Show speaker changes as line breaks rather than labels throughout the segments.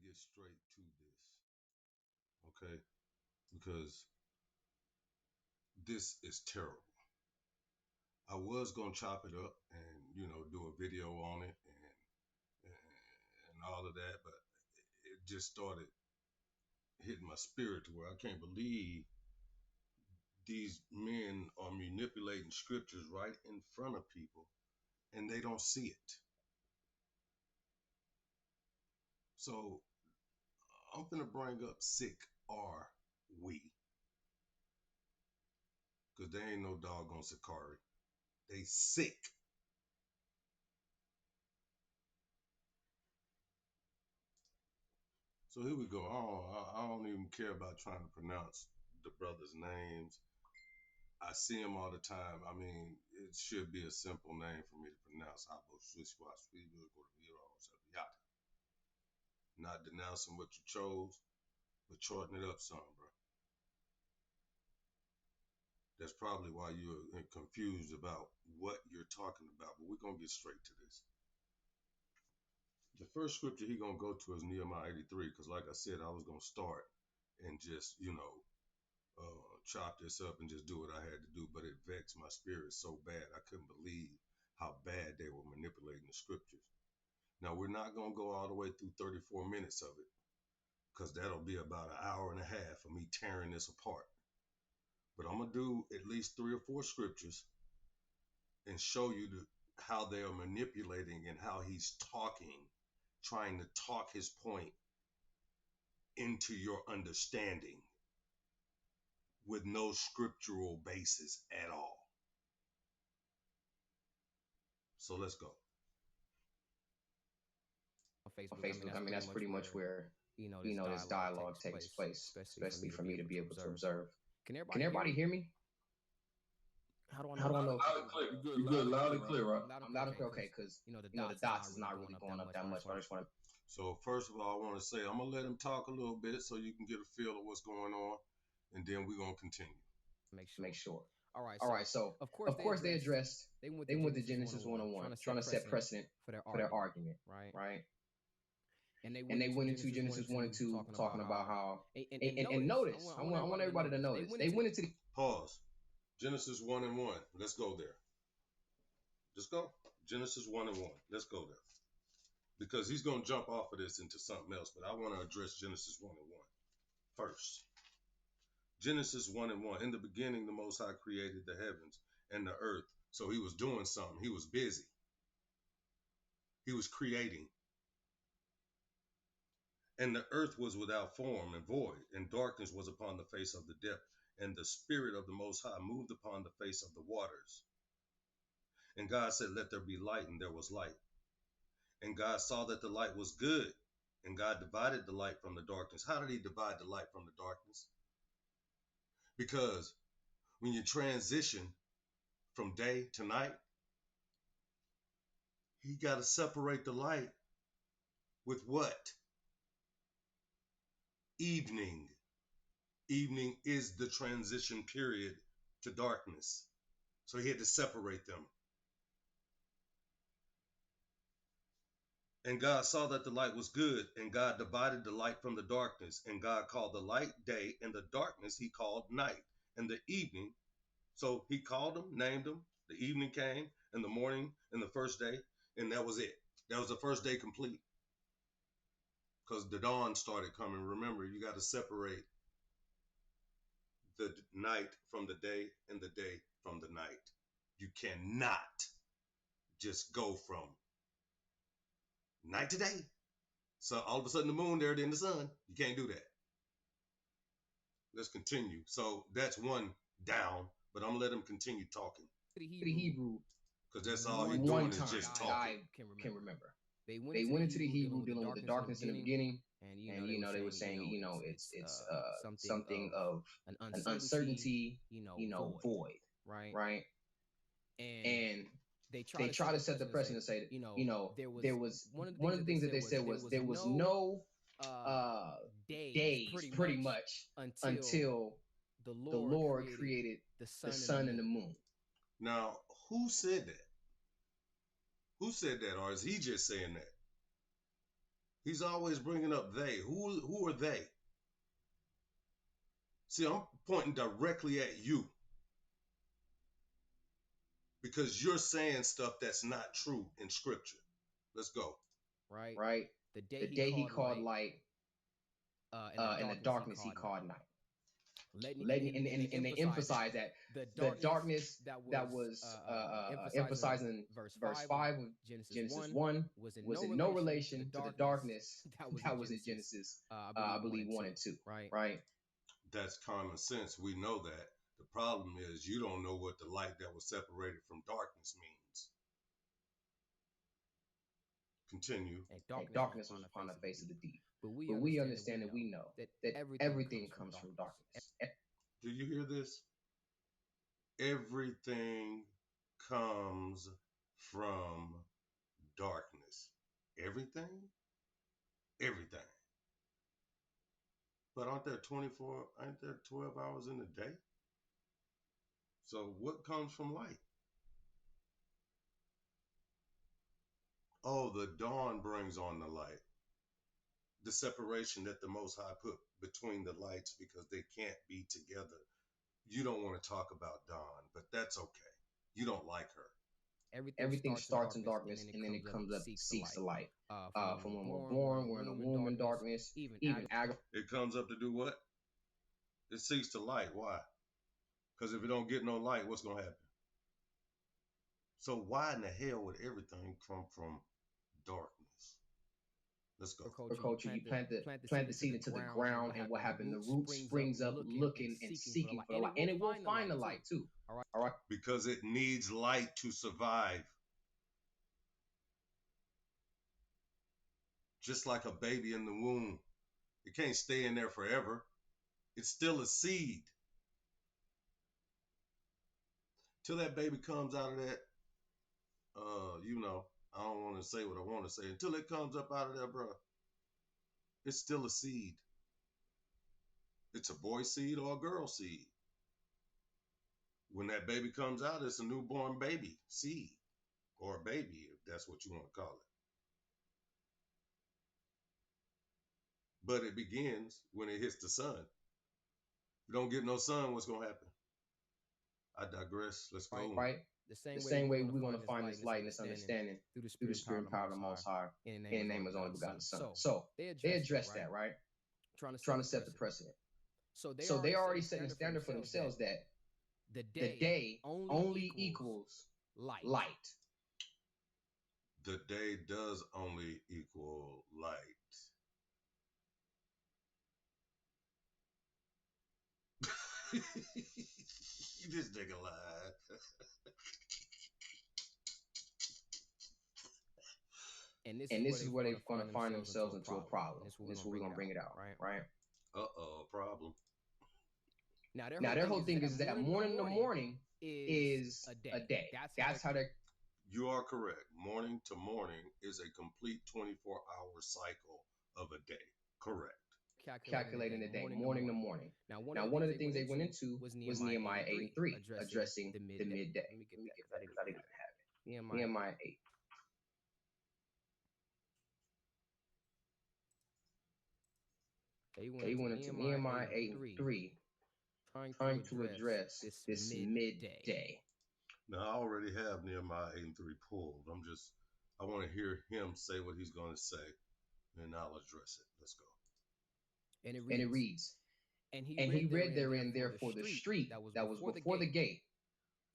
get straight to this, okay? Because this is terrible. I was gonna chop it up and do a video on it and all of that, but it just started hitting my spirit to where I can't believe these men are manipulating scriptures right in front of people and they don't see it. So I'm gonna bring up sick are we, because they ain't no doggone Sakari. They sick. So here we go. I don't even care about trying to pronounce the brothers' names. I see them all the time. I mean, it should be a simple name for me to pronounce. Not denouncing what you chose, but shorten it up some, bro. That's probably why you're confused about what you're talking about, but we're going to get straight to this. The first scripture he going to go to is Nehemiah 83, because like I said, I was going to start and just, chop this up and just do what I had to do, but it vexed my spirit so bad. I couldn't believe how bad they were manipulating the scriptures. Now, we're not going to go all the way through 34 minutes of it, because that'll be about an hour and a half of me tearing this apart. But I'm going to do at least 3 or 4 scriptures and show you how they are manipulating and how he's talking, trying to talk his point into your understanding with no scriptural basis at all. So let's go.
On Facebook, I mean, that's pretty much where, this dialogue takes place, especially for me to be able to observe. Can everybody hear me? How do I know?
Loud and clear.
You're good, loud and clear, right? I'm loud and clear, okay, because, the dots is not really going up that much, but I just want to.
So first of all, I want to say, I'm going to let him talk a little bit so you can get a feel of what's going on, and then we're going to continue.
Make sure. All right, so of course they addressed, they went to Genesis 101, trying to set precedent for their argument, right? And they went into Genesis 1 and 2 talking about how, and notice, I want everybody to notice, they went into the...
Pause. Genesis 1 and 1. Let's go there. Just go. Genesis 1 and 1. Let's go there. Because he's going to jump off of this into something else, but I want to address Genesis 1 and 1 first. Genesis 1 and 1. In the beginning, the Most High created the heavens and the earth. So he was doing something. He was busy. He was creating. And the earth was without form and void, and darkness was upon the face of the depth. And the Spirit of the Most High moved upon the face of the waters. And God said, let there be light, and there was light. And God saw that the light was good, and God divided the light from the darkness. How did he divide the light from the darkness? Because when you transition from day to night, he got to separate the light with what? Evening. Evening is the transition period to darkness. So he had to separate them. And God saw that the light was good, and God divided the light from the darkness. And God called the light day, and the darkness he called night. And the evening, so he called them, named them. The evening came, and the morning, and the first day, and that was it. That was the first day complete. Because the dawn started coming. Remember, you got to separate the night from the day and the day from the night. You cannot just go from night to day. So all of a sudden the moon there, then the sun. You can't do that. Let's continue. So that's one down, but I'm gonna let him continue talking.
The Hebrew,
because that's all he's doing is just talking.
I can remember. They went into the Hebrew dealing with the darkness in the beginning, and they were saying, it's something of an uncertainty, void, right? And they try to set the precedent and say that, there was one of the things that they said was there was no days pretty much until the Lord created the sun and the moon.
Now, who said that? Who said that, or is he just saying that? He's always bringing up they. Who are they? See, I'm pointing directly at you because you're saying stuff that's not true in scripture. Let's go.
Right? The day he called light, and the darkness he called night. And they emphasize that the darkness that was emphasizing verse 5 of Genesis 1 was in no relation to the darkness that was in Genesis, I believe, 1 and 2, right?
That's common sense. We know that. The problem is you don't know what the light that was separated from darkness means. Continue.
And darkness was upon the face of the deep. But we understand and we know that everything comes from darkness.
Do you hear this? Everything comes from darkness. Everything? Everything. But aren't there 12 hours in a day? So what comes from light? Oh, the dawn brings on the light. The separation that the Most High put between the lights because they can't be together. You don't want to talk about dawn, but that's okay. You don't like her.
Everything starts in darkness and then it comes up, seeks the light. From when we're born, we're in the womb in darkness. Even
it comes up to do what? It seeks the light. Why? Because if it don't get no light, what's going to happen? So why in the hell would everything come from darkness? Let's go.
For culture, you plant the seed into the ground, and what happened? The root springs up looking and seeking for the light. And it will find the light too. All right?
Because it needs light to survive. Just like a baby in the womb. It can't stay in there forever. It's still a seed. Till that baby comes out of that, I don't want to say what I want to say. Until it comes up out of there, bro, it's still a seed. It's a boy seed or a girl seed. When that baby comes out, it's a newborn baby seed or a baby, if that's what you want to call it. But it begins when it hits the sun. If you don't get no sun, what's going to happen? I digress. Let's go.
Right. The same way we're going to find this light and this understanding through the Spirit and power of the Most High in the name of His only begotten Son. So they address that, right? Trying to set the precedent. So they already setting a standard for themselves that the day only equals light.
The day does only equal light. This nigga lied.
And this is where they're going to find themselves into a problem. This is where we're going to bring it out, right?
Problem.
Now their whole thing is that morning to morning is a day. That's how they.
You are correct. Morning to morning is a complete 24-hour cycle of a day. Correct.
Calculating the day, morning to morning. Now, one of the things they went into was Nehemiah 8 and 3, addressing the midday. Let me get that because I didn't even have it. Nehemiah 8. They went into Nehemiah 8 and 3, trying to address this midday.
Now, I already have Nehemiah 8 and 3 pulled. I want to hear him say what he's going to say, and I'll address it. Let's go.
And it reads, and he read therein, therefore, the street that was before the gate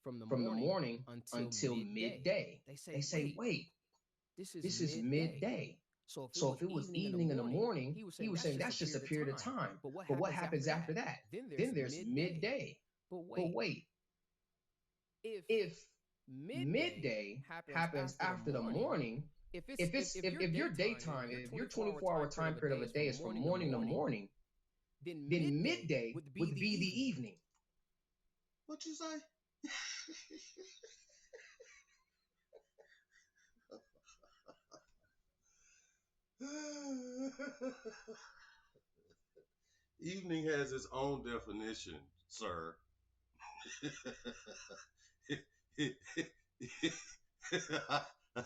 from the morning until midday. They say, wait, this is midday. So if it was evening in the morning, he was saying that's just a period of time. But what happens after that? Then there's midday. But wait, if midday happens after the morning, if your daytime, if your 24-hour time period of a day is from morning to morning, then midday would be the evening.
What you say? Evening has its own definition, sir.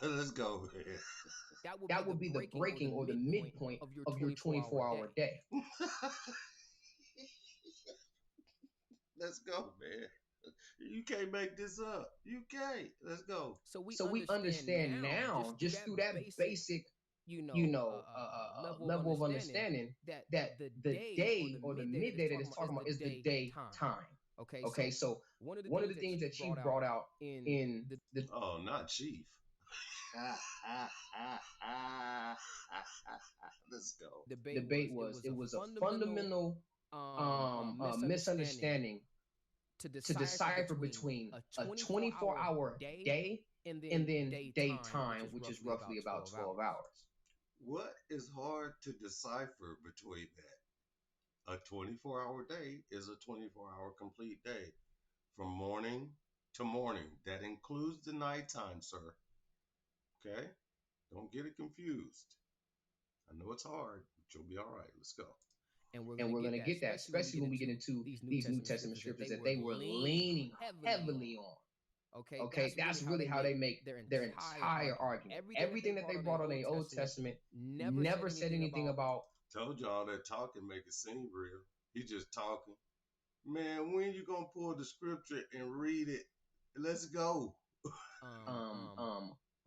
Let's go, man.
That would be the breaking or the midpoint of your 24-hour day.
Let's go, man. You can't make this up. You can't. Let's go.
So we understand now, just through that basic, level of understanding, that the day or the midday that it's talking about is the daytime. Okay, so one of the things that Chief brought out in the
Oh, not Chief. Let's go.
debate was, it was a fundamental misunderstanding to decipher between a 24-hour day and then daytime, which is roughly about 12 hours.
What is hard to decipher between that? A 24-hour day is a 24-hour complete day from morning to morning. That includes the nighttime, sir. Okay? Don't get it confused. I know it's hard, but you'll be all right. Let's go.
And we're going to get that, especially when we get into these New Testament scriptures that they were leaning heavily on. Okay, that's really how they make their entire argument. Everything that they brought on the Old Testament never said anything about.
Told y'all that talking make it seem real. He just talking. Man, when you gonna pull the scripture and read it? Let's go.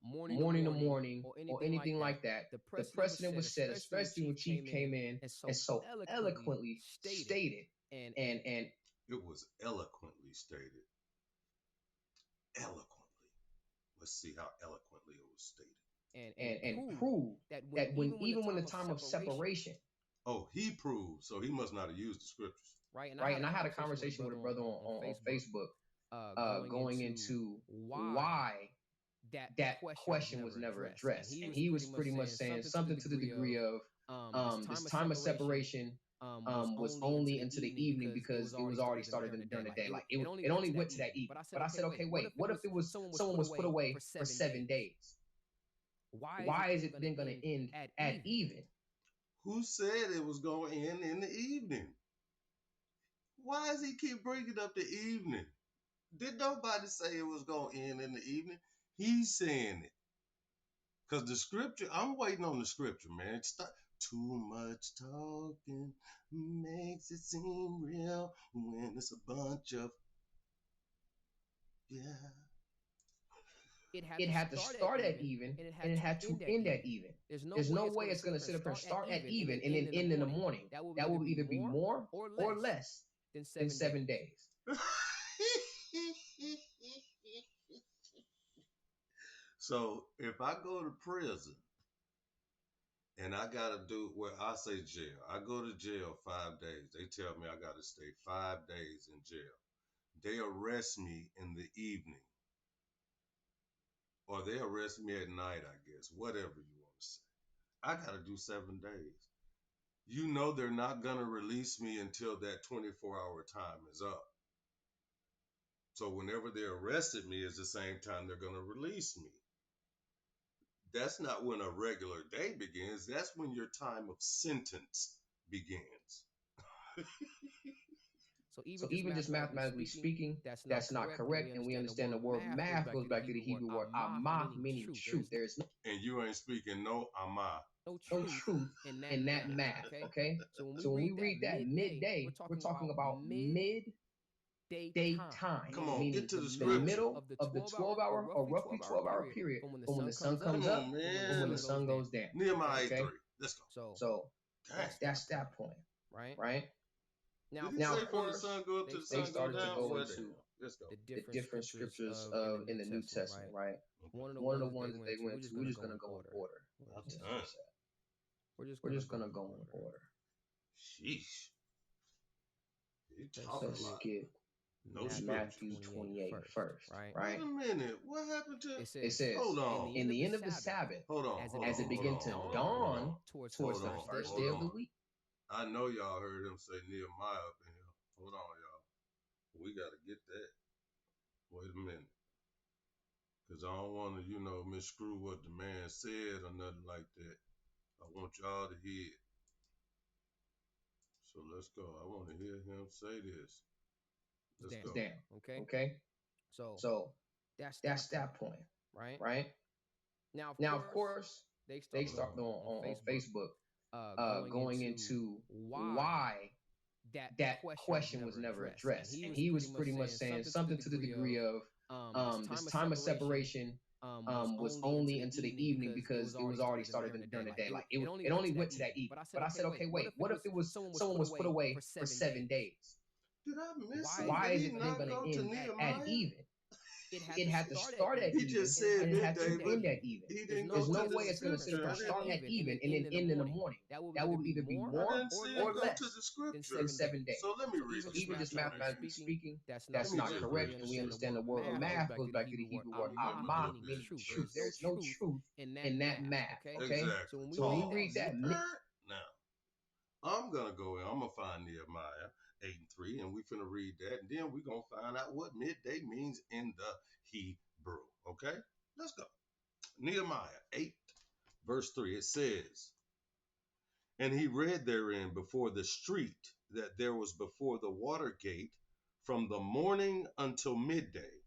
Morning to morning or anything like that. The precedent was set, especially when Chief came in and so eloquently stated, and
it was eloquently stated. Eloquently. Let's see how eloquently it was stated.
And prove that when even when the time of separation.
Oh, he proved, so he must not have used the scriptures.
Right. And I had a conversation with a brother on Facebook going into why that question was never addressed. And he was pretty much saying something to the degree of this time of separation was only into the evening because it was already started during the day. Like it only went to that evening. But I said, okay, wait, what if it was someone was put away for 7 days? Why is it then going to end at even?
Who said it was going to end in the evening? Why does he keep bringing up the evening? Did nobody say it was going to end in the evening? He's saying it. Because the scripture, I'm waiting on the scripture, man. Too much talking makes it seem real when it's a bunch of, yeah.
It had to start at even, and it had to end at even. There's no way it's going to sit up and start at even and then end in the morning. That will either be more or less than 7 days.
So if I go to prison and I got to do, well, I say jail. I go to jail 5 days. They tell me I got to stay 5 days in jail. They arrest me in the evening. Or they arrest me at night, I guess. Whatever you want to say. I got to do 7 days. You know they're not going to release me until that 24-hour time is up. So whenever they arrested me is the same time they're going to release me. That's not when a regular day begins. That's when your time of sentence begins.
So even just mathematically speaking, that's not correct. And we understand the word math goes back to the Hebrew word amah, meaning truth. There is
and you ain't speaking no amah.
No truth in that math, okay? So when we read that midday, we're talking about daytime.
Come on, get to the
middle of the 12-hour or roughly 12-hour period from when the sun comes up and when the sun goes down.
Nehemiah 3. Let's go.
So that's that point, right?
Now, from the sun go up to the sun go down?
To go into the different scriptures in the New Testament, right? One of the ones that they went to, we're just going to go in order. We're just going to go in order.
Sheesh.
Let's get Matthew 28 first, right?
Wait a minute. What happened to
it? Says, hold on. In the end of the Sabbath, as it begins to dawn towards the first day of the week.
I know y'all heard him say Nehemiah up in here. Hold on, y'all. We got to get that. Wait a minute. Because I don't want to, miscrew what the man said or nothing like that. I want y'all to hear it. So let's go. I want to hear him say this. Let's go.
Okay. So that's that point, right? Now, of course, they start on Facebook going into why that question was never addressed. And he was pretty much saying something to the degree of this time of separation was only into the evening because it was already started during the day. Like it only went to that evening. But I said, okay, wait, what if it was someone was put away for 7 days?
Did I miss something?
Why is it
not
then going to end
Nehemiah?
at even? It had to start at
He
even
just said
and it had to
midday,
end at even.
he didn't
There's
go
no
to
way
the
it's going to say
scripture.
start at even and then end in the morning. That will either be more
I didn't see
or
him go
less
to the scripture.
than 7 days.
So let me read
So
the
even just
scripture.
mathematically speaking,
Let
that's
me
not
just
correct.
read
And
the
we understand the
scripture.
word math goes back to the Hebrew word
I'm
amma,
gonna do
meaning
this.
truth. There's no truth in that math. Okay.
Exactly.
So when we read that,
now I'm gonna go in. I'm gonna find Nehemiah 8:3, and we're gonna read that, and then we're gonna find out what midday means in the Hebrew. Okay, let's go. Nehemiah 8, verse 3. It says, "And he read therein before the street that there was before the water gate from the morning until midday,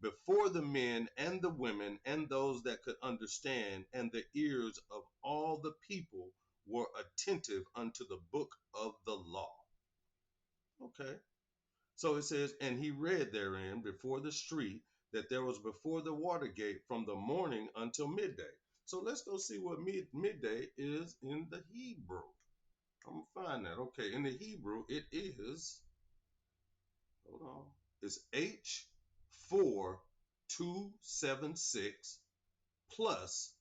before the men and the women and those that could understand, and the ears of all the people were attentive unto the book of the law." Okay. So it says, and he read therein before the street that there was before the water gate from the morning until midday. So let's go see what midday is in the Hebrew. I'm going to find that. Okay. In the Hebrew, it is, hold on, it's H4276 plus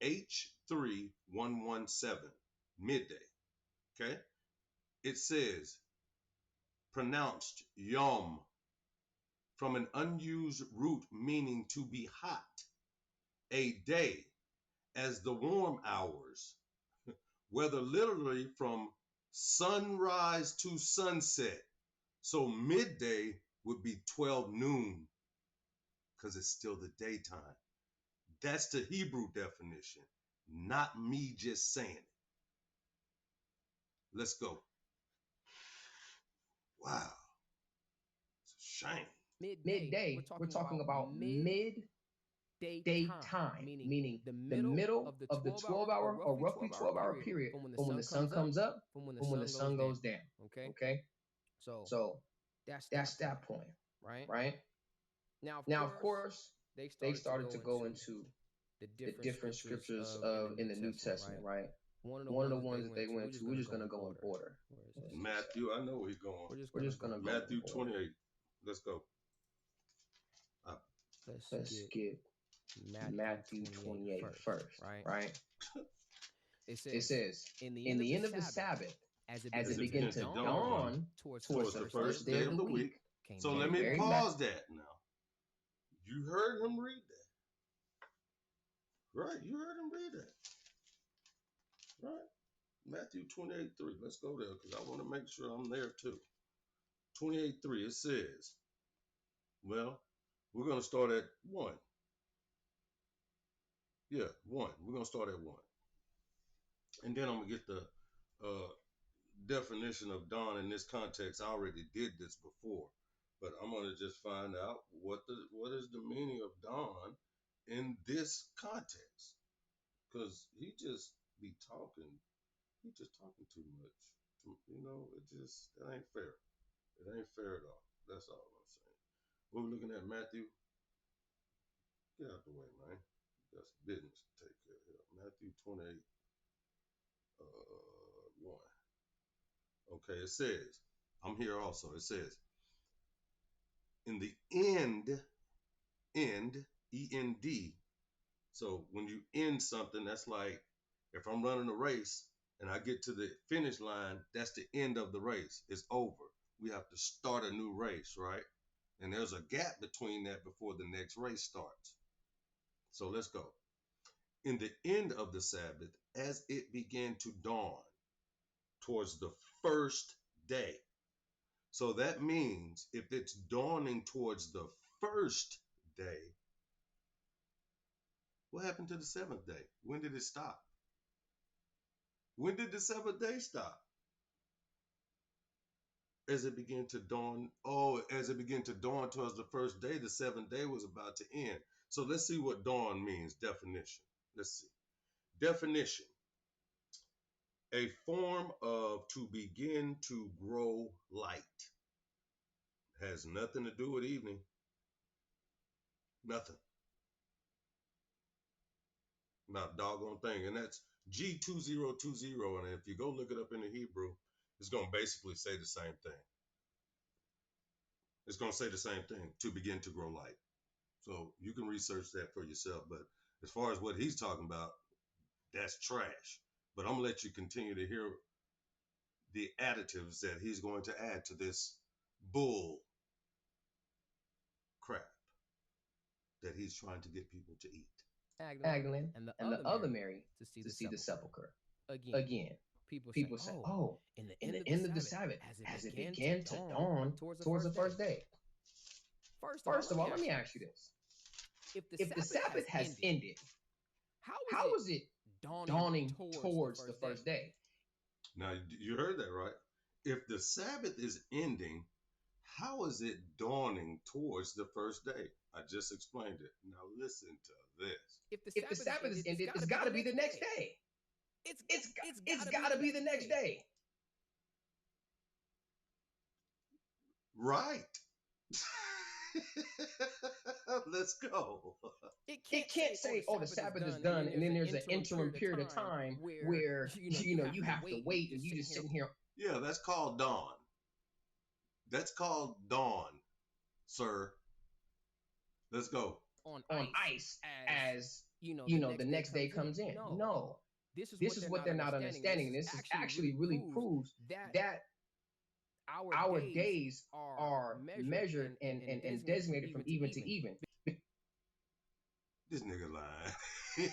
H3117, midday. Okay. It says, pronounced yom, from an unused root meaning to be hot, a day, as the warm hours, whether literally from sunrise to sunset. So midday would be 12 noon because it's still the daytime. That's the Hebrew definition, not me just saying it. Let's go. Wow, it's a shame.
midday, we're talking about daytime, meaning the middle of the 12-hour or roughly 12-hour period from when the sun comes up, from when the sun goes down. Okay. So that's that point, right? Now, of course, they started to go into the different scriptures of in the New Testament, right? One of the ones that they went to, we're just gonna go in order.
Matthew, I know where he's going.
We're just gonna go
Matthew 28. Let's go.
Let's get Matthew 28 first, right? It says, in the end of the Sabbath, as it began to dawn towards the first day of the week.
So let me pause that now. You heard him read that. Right, you heard him read that. Right? Matthew 28:3. Let's go there because I want to make sure I'm there too. 28:3, it says, well, we're going to start at 1. Yeah, 1. We're going to start at 1. And then I'm going to get the definition of dawn in this context. I already did this before, but I'm going to just find out what is the meaning of dawn in this context. Because he just be talking. He just talking too much. You know, that ain't fair. It ain't fair at all. That's all I'm saying. We're looking at Matthew. Get out the way, man. Got some business to take care of here. Matthew 28, 1. Okay, it says, I'm here also. It says, in the end, E-N-D. So when you end something, that's like if I'm running a race and I get to the finish line, that's the end of the race. It's over. We have to start a new race, right? And there's a gap between that before the next race starts. So let's go. In the end of the Sabbath, as it began to dawn towards the first day. So that means if it's dawning towards the first day, what happened to the seventh day? When did it stop? When did the seventh day stop? As it began to dawn, as it began to dawn towards the first day, the seventh day was about to end. So let's see what dawn means, definition. Let's see. Definition. A form of to begin to grow light. Has nothing to do with evening. Nothing. Not a doggone thing. And that's G2020. And if you go look it up in the Hebrew, it's going to basically say the same thing. It's going to say the same thing, to begin to grow light. So you can research that for yourself. But as far as what he's talking about, that's trash. But I'm going to let you continue to hear the additives that he's going to add to this bull crap that he's trying to get people to eat.
Magdalene and the other Mary to see the sepulcher. Again, people say, oh, in the end of the Sabbath, as it began to dawn towards the first day. First of all, let me ask you this. If the Sabbath has ended, how is it dawning towards the first day?
Now, you heard that, right? If the Sabbath is ending, how is it dawning towards the first day? I just explained it. Now listen to this.
If the Sabbath is ended, it's got to be the next day. It's got to be the next day.
Right. Let's go.
It can't say, oh, the Sabbath is done, and then there's an interim period of time where you have to wait and you just sitting here.
Yeah, that's called dawn. That's called dawn, sir. Let's go.
On ice as the next day comes in. No. This is what they're not understanding. This is actually really proves that our days are measured and designated from even to even.
This nigga lying.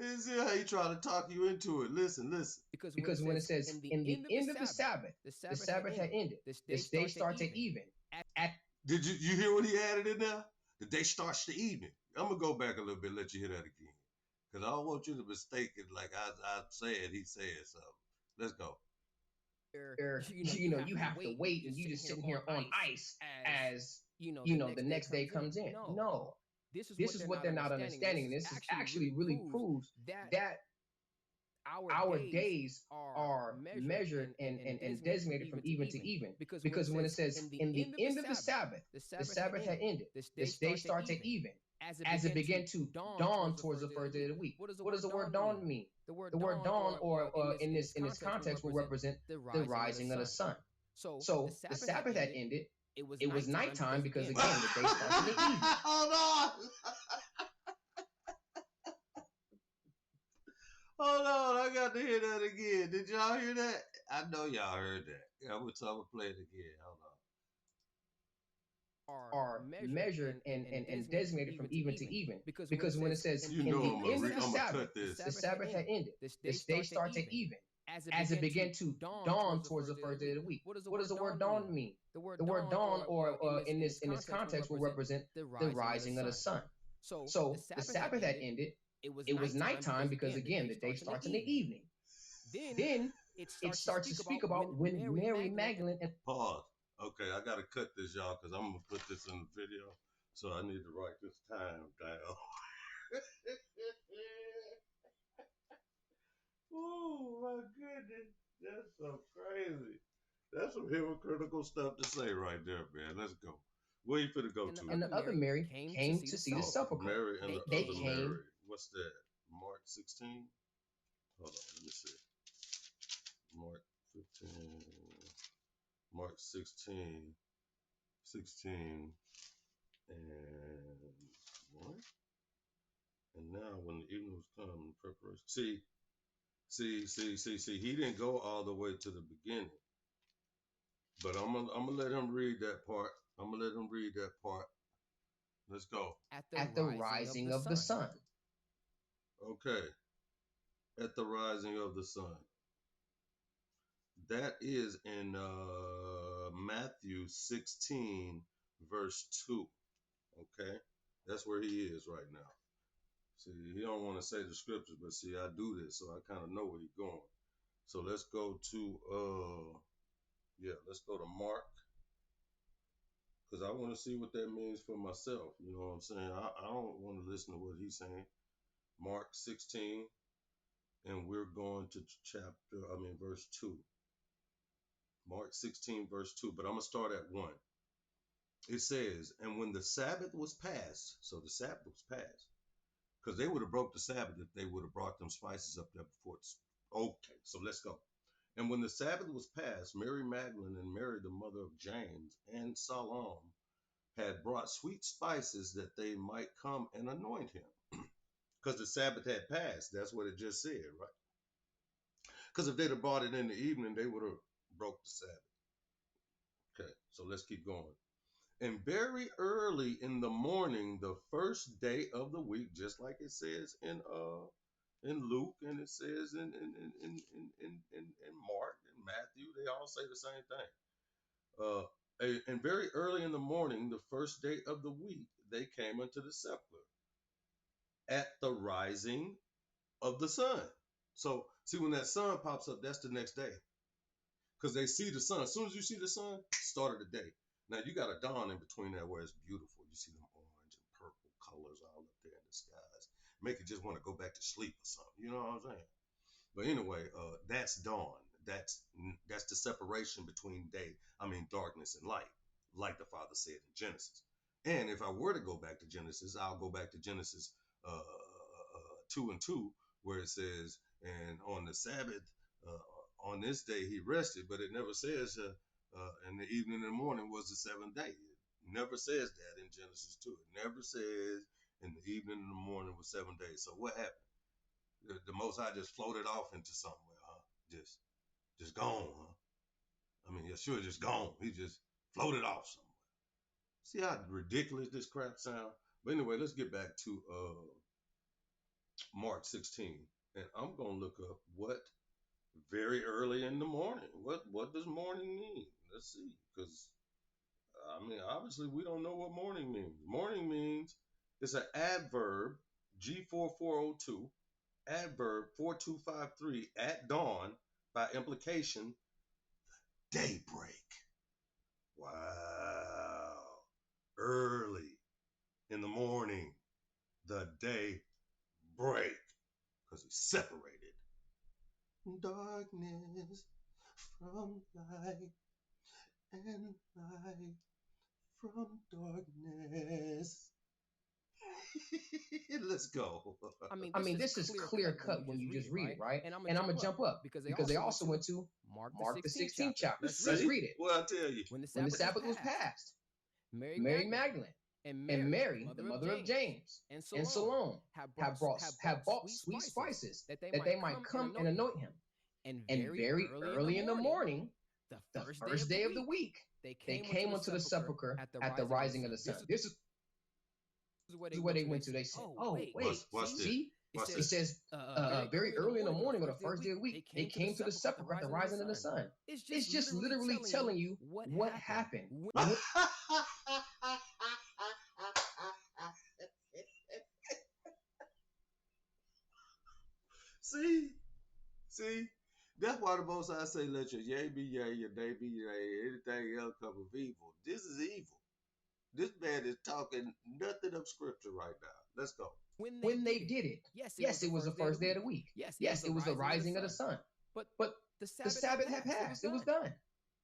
You see how he trying to talk you into it. Listen.
Because when it says in the end of the Sabbath, the Sabbath had ended. This day starts at even.
Did you hear what he added in there? The day starts to even. I'm going to go back a little bit, let you hear that again. Because I don't want you to mistake it like I said, he said something. Let's go.
You have to wait and you just sitting here on ice as the next day comes in. No. This is what they're not understanding. This is actually really proves that our days are measured and designated from even to even. Because when it says in the end of the Sabbath had ended. This day starts at even. As it began to dawn towards the first day of the week. What does the word dawn mean? The word dawn, or in this context, will represent the rising of the sun. So the Sabbath had ended. It was nighttime because again the day starts in the evening.
Hold on. Hold on, I got to hear that again. Did y'all hear that? I know y'all heard that. Yeah, I'm gonna play it again. Hold on.
Are measured and designated from even to even. Because when it says in the end of the Sabbath, the Sabbath had ended. This day starts at even. As it began to dawn towards the first day of the week. What does the word dawn mean? The word dawn, or in this context, will represent the rising of the sun. So the Sabbath had ended. It was nighttime because again the day starts in the evening. Then it starts to speak about when Mary Magdalene and
pause. Okay, I gotta cut this, y'all, because I'm gonna put this in the video. So I need to write this time down. Oh my goodness, that's so crazy. That's some hypocritical stuff to say right there, man. Let's go. Where you finna go to?
And the other Mary came to see the sepulcher.
Mary and the other Mary. What's that? Mark 16? Hold on, let me see. Mark 15. Mark 16. And what? And now when the evening was come in preparation. See, he didn't go all the way to the beginning. But I'm gonna let him read that part. Let's go.
At the rising of the sun.
Okay. At the rising of the sun. That is in Matthew 16, verse 2. Okay? That's where he is right now. See, he don't want to say the scriptures, but see, I do this, so I kind of know where he's going. So let's go to let's go to Mark because I want to see what that means for myself. You know what I'm saying? I don't want to listen to what he's saying. Mark 16, and we're going to verse 2. Mark 16, verse 2, but I'm going to start at 1. It says, and when the Sabbath was passed, so the Sabbath was passed, because they would have broke the Sabbath if they would have brought them spices up there before. Okay, so let's go. And when the Sabbath was passed, Mary Magdalene and Mary, the mother of James, and Salome had brought sweet spices that they might come and anoint him. Because the Sabbath had passed. That's what it just said, right? Because if they'd have brought it in the evening, they would have broke the Sabbath. Okay, so let's keep going. And very early in the morning, the first day of the week, just like it says in Luke, and it says in Mark and Matthew, they all say the same thing. And very early in the morning, the first day of the week, they came unto the sepulchre at the rising of the sun. So see, when that sun pops up, that's the next day. Because they see the sun. As soon as you see the sun, start of the day. Now you got a dawn in between there where it's beautiful. You see them orange and purple colors all up there in the skies. Make you just want to go back to sleep or something. You know what I'm saying? But anyway, that's dawn. That's the separation between darkness and light, like the Father said in Genesis. And if I were to go back to Genesis, I'll go back to Genesis 2:2, where it says, and on the Sabbath, on this day he rested, but it never says, and the evening and the morning was the seventh day. It never says that in Genesis 2. It never says, and the evening and the morning was 7 days. So what happened? The Most High just floated off into somewhere, huh? Just gone, huh? I mean, yeah, sure, just gone. He just floated off somewhere. See how ridiculous this crap sound? But anyway, let's get back to Mark 16. And I'm going to look up what very early in the morning. What does morning mean? Let's see. Because, obviously we don't know what morning means. Morning means it's an adverb, G4402. Adverb 4253, at dawn, by implication, daybreak. Wow. Early in the morning, the day break, because it's separated. Darkness from light, and light from darkness. Let's go.
I mean, this is clear cut when you just read it, right? And I'm gonna jump up because they also went to Mark the 16th chapter. Let's read it.
Well, I tell you,
when the Sabbath was passed, Mary Magdalene and Mary, the mother of James, and Salome have bought sweet spices that they might come and anoint him. And very early in the morning, the first day of the week, they came unto the sepulchre at the rising of the sun. This is where they went to. They said, "Oh, wait, see." It says, very early in the morning of the first day of the week, they came to the sepulchre at the rising of the sun. It's just literally telling you what happened.
See, that's why the Most High say, let your yea be yea, your nay be nay, anything else come of evil. This is evil. This man is talking nothing of scripture right now. Let's go.
When they did it, yes, it was the first day of the week. Yes, it was the rising of the sun. But the Sabbath had passed. It was done.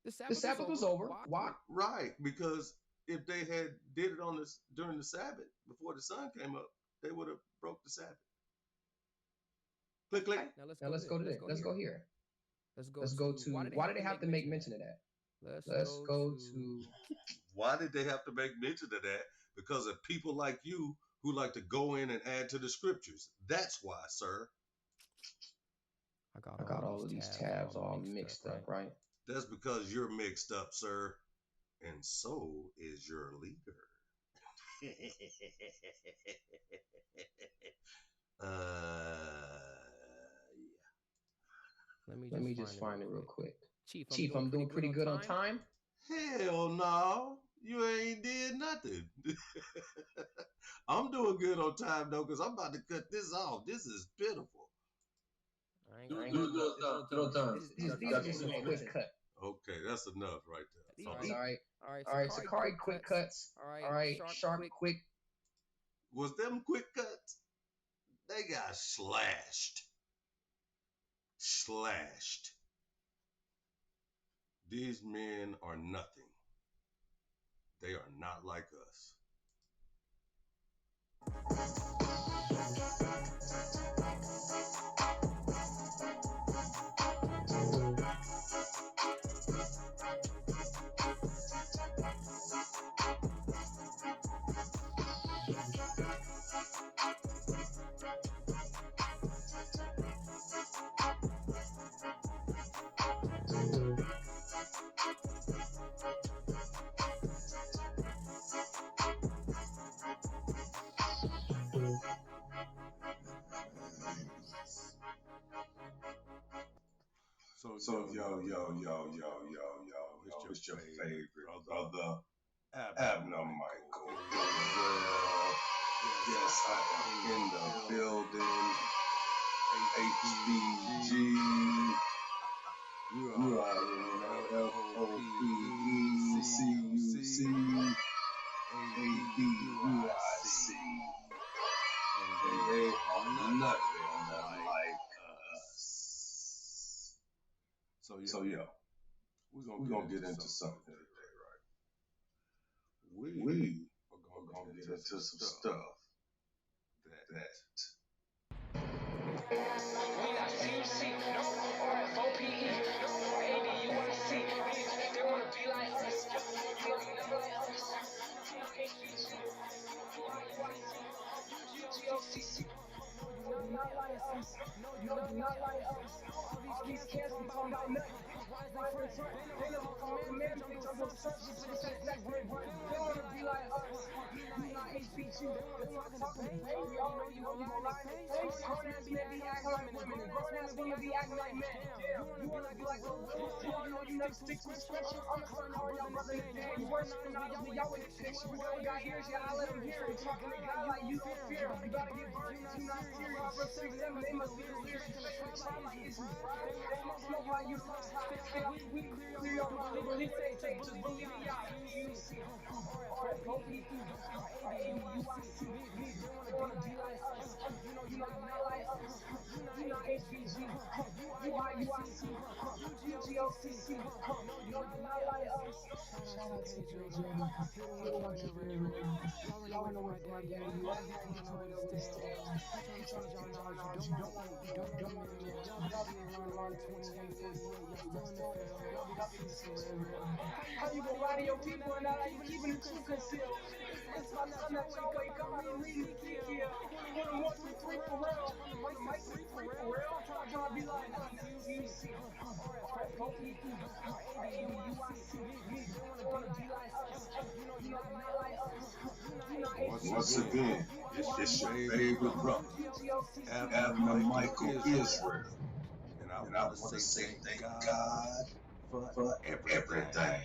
The Sabbath was over. Why?
Right, because if they had did it on this during the Sabbath before the sun came up, they would have broke the Sabbath. Click, click.
Okay. Now let's go to this. Let's go here. Let's go to why did they have to make mention of that? Let's go to
why did they have to make mention of that? Because of people like you who like to go in and add to the scriptures. That's why, sir.
I got all of these tabs all mixed up, right?
That's because you're mixed up, sir. And so is your leader.
Let me just find it real quick. Chief, I'm doing pretty good on time.
Hell no. You ain't did nothing. I'm doing good on time, though, because I'm about to cut this off. This is pitiful.
I ain't gonna do no time. These are just a quick cut.
Okay, that's enough right there.
All All right, Sakari, quick cuts. All right, sharp, quick.
Was them quick cuts? They got slashed. Slashed. These men are nothing. They are not like us. So yo, it's your favorite brother, Abnormichael. Yes, I am in the building. HBG. You already know FOPECUC. ADUIC. And they are nothing like us. So yeah, we're gonna get into something today, right? We are gonna get into some stuff that
we not CUC, no, or FOPE, no, or ADUIC. They wanna be like us, you know, never like us. HBG, GOCC. No, you're not like us. No, you're not like us. All these cats be talking about nothing. Why they front? They never call command, they jump on search, just to say that they run. They wanna be like us. You not HBG. They wanna talk to me. You already know you gon' lie in the face. Grown ass men be acting like women, and grown ass women be acting like men. Yeah, you wanna be like Lil Will? You know you never stick to scripture. I'ma start calling y'all brother today. You worshiping not only y'all in the picture. We all got ears, yeah, I let them hear. They talking to God like you don't fear. You gotta get burned if you not serious. Proverbs 6:7, they must be the lyrics. Try like it's right. They don't smoke like you smoke hot. We clear your mind. He say, just believe me out. You see, or FOPE, or ADUIC. They wanna be like us. You know you're not like us. You not HBG. You IUIC. You GOCC. No, you're not like us. Shout out to Dre Jeremy. Y'all know what my daddy is. Y'all coming over this day. He trying to teach y'all knowledge you don't want. Y'all be around 28, 48. Y'all still in the field. Y'all be forever. How you gonna lie to your people and not like keeping the truth concealed? It's my time that y'all wake up. I've been reading Ezekiel. 1, 2, 3 for real. On the mic, 3 for real. I'm trying to be like CUC, or FOPE, or ADUIC. They wanna be like us. You know you're not like us.
once again, it's your favorite brother, Abnormichael Israel. And I want to say thank God for everything.